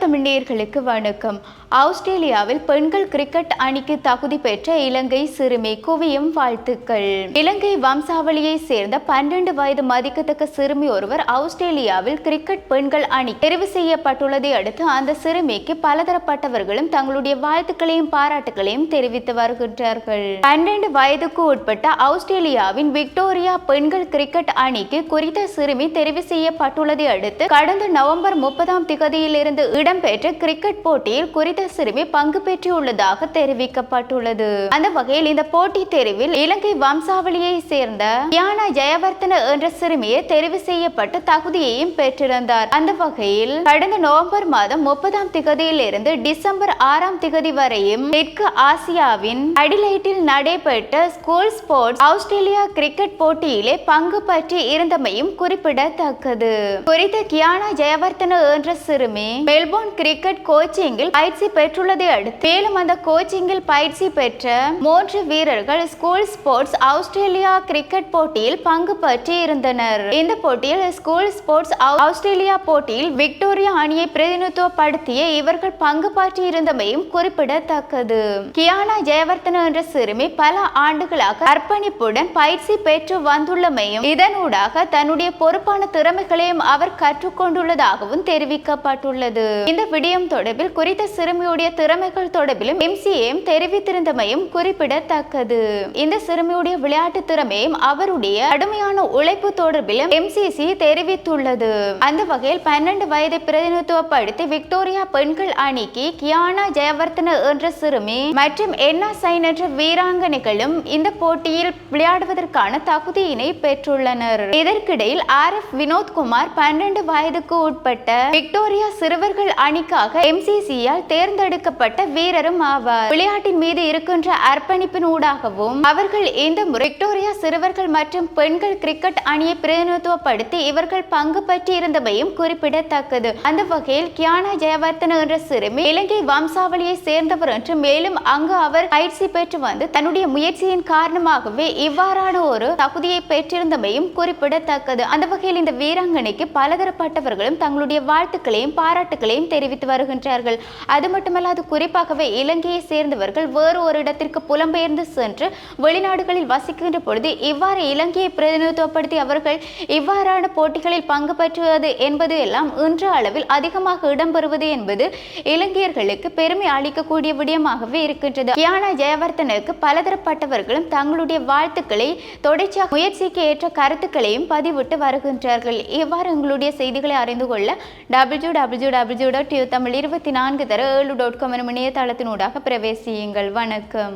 தமிழ் நேயர்களுக்கு வணக்கம். ஆஸ்திரேலியாவில் பெண்கள் கிரிக்கெட் அணிக்கு தகுதி பெற்ற இலங்கை சிறுமி குவியும் வாழ்த்துக்கள். இலங்கை வம்சாவளியை சேர்ந்த 12 வயது மதிக்கத்தக்க சிறுமி ஒருவர் ஆஸ்திரேலியாவில் கிரிக்கெட் பெண்கள் அணி தெரிவு செய்யப்பட்டுள்ளதை அடுத்து அந்த சிறுமிக்கு பலதரப்பட்டவர்களும் தங்களுடைய வாழ்த்துக்களையும் பாராட்டுகளையும் தெரிவித்து வருகின்றார்கள். 12 வயதுக்கு உட்பட்ட ஆஸ்திரேலியாவின் விக்டோரியா பெண்கள் கிரிக்கெட் அணிக்கு குறித்த சிறுமி தெரிவு செய்யப்பட்டுள்ளதை அடுத்து கடந்த நவம்பர் 30ஆம் திகதியிலிருந்து இடம்பெற்ற கிரிக்கெட் போட்டியில் குறித்த சிறுமி பங்கு பெற்றுள்ளதாக தெரிவிக்கப்பட்டுள்ளது. அந்த வகையில் இந்த போட்டி தெரிவில் இலங்கை வம்சாவளியை சேர்ந்த கியானா ஜெயவர்தன என்ற சிறுமியை தெரிவு செய்யப்பட்டு தகுதியையும் பெற்றிருந்தார். அந்த வகையில் கடந்த நவம்பர் மாதம் 30ஆம் திகதியிலிருந்து டிசம்பர் 6ஆம் திகதி வரையும் தெற்கு ஆசியாவின் அடிலைட்டில் நடைபெற்ற ஸ்கூல் ஸ்போர்ட்ஸ் ஆஸ்திரேலியா கிரிக்கெட் போட்டியிலே பங்கு பற்றி இருந்தமையும் குறிப்பிடத்தக்கது. குறித்த கியானா ஜெயவர்தன என்ற சிறுமி மெல்போர்ன் கிரிக்கெட் கோச்சிங்கில் பயிற்சி பெற்றுள்ளதை அடுத்து மேலும் அந்த கோச்சிங்கில் பயிற்சி பெற்ற 3 வீரர்கள் ஸ்கூல் ஸ்போர்ட்ஸ் ஆஸ்திரேலியா கிரிக்கெட் போட்டியில் பங்கு பற்றி இருந்தனர். இந்த போட்டியில் ஸ்கூல் ஸ்போர்ட்ஸ் ஆஸ்திரேலியா போட்டியில் விக்டோரியா அணியை பிரதிநிதித்துவப்படுத்திய இவர்கள் பங்கு பற்றி இருந்தமையும் குறிப்பிடத்தக்கது. கியானா ஜெயவர்தன என்ற சிறுமி பல ஆண்டுகளாக அர்ப்பணிப்புடன் பயிற்சி பெற்று வந்துள்ளமையும் இதனூடாக தன்னுடைய பொறுப்பான திறமைகளையும் அவர் கற்றுக்கொண்டுள்ளதாகவும் தெரிவிக்கப்பட்டுள்ளது. இந்த விடயம் தொடர்பில் குறித்த சிறுமியுடைய திறமைகள் தொடர்பிலும் MCAம் தெரிவித்திருந்தமையும் குறிப்பிடத்தக்கது. இந்த சிறுமியுடைய விளையாட்டு திறமையும் அவருடைய கடுமையான உழைப்பு தொடர்பிலும் MCC தெரிவித்துள்ளது. அந்த வகையில் 12 வயதை பிரதிநிதித்துவப்படுத்தி விக்டோரியா பெண்கள் அணிக்கு கியானா ஜெயவர்தன என்ற சிறுமி மற்றும் என்னா சைன் என்ற வீராங்கனைகளும் இந்த போட்டியில் விளையாடுவதற்கான தகுதியினை பெற்றுள்ளனர். இதற்கிடையில் RF வினோத்குமார் 12 வயதுக்கு உட்பட்ட விக்டோரியா சிறுவர்கள் அணிக்காக MCCயால் தேர்ந்தெடுக்கப்பட்ட வீரரும் ஆவார். விளையாட்டின் மீது இருக்கின்ற அர்ப்பணிப்பினூடாகவும் அவர்கள் இந்த முறை விக்டோரியா சிறுவர்கள் மற்றும் பெண்கள் கிரிக்கெட் அணியை பிரதிநிதித்துவப்படுத்தி இவர்கள் பங்கு பற்றி இருந்தமையும் குறிப்பிடத்தக்கது. அந்த வகையில் கியானா ஜெயவர்தன என்ற சிறுமி இலங்கை வம்சாவளியை சேர்ந்தவர் என்று மேலும் அங்கு அவர் பயிற்சி பெற்று வந்து தன்னுடைய முயற்சியின் காரணமாகவே இவ்வாறான ஒரு தகுதியை பெற்றிருந்தமையும் குறிப்பிடத்தக்கது. அந்த வகையில் இந்த வீராங்கனைக்கு பலதரப்பட்டவர்களும் தங்களுடைய வாழ்த்துக்களையும் பாராட்டுகளையும் தெரிவித்து வருகின்றார்கள். அது மட்டுமல்லாது குறிப்பாகவே இலங்கையை சேர்ந்தவர்கள் வேறு ஒரு இடத்திற்கு புலம்பெயர்ந்து சென்று வெளிநாடுகளில் வசிக்கின்ற பொழுது இவ்வாறு இலங்கையை பிரதிநிதித்துவப்படுத்தி அவர்கள் இவ்வாறான போட்டிகளில் பங்கு பெற்றுவது என்பது எல்லாம் இன்று அளவில் அதிகமாக இடம்பெறுவது என்பது இலங்கையர்களுக்கு பெருமை அளிக்கக்கூடிய விடயமாகவே இருக்கின்றது. கியானா ஜெயவர்தனுக்கு பலதரப்பட்டவர்களும் தங்களுடைய வாழ்த்துக்களை தொடர்ச்சியாக முயற்சிக்கு ஏற்ற கருத்துக்களையும் பதிவிட்டு வருகின்றார்கள். இவ்வாறு உங்களுடைய செய்திகளை அறிந்து கொள்ள www.tamil24 7.com எனும் இணையதளத்தினூடாக பிரவேசியுங்கள். வணக்கம்.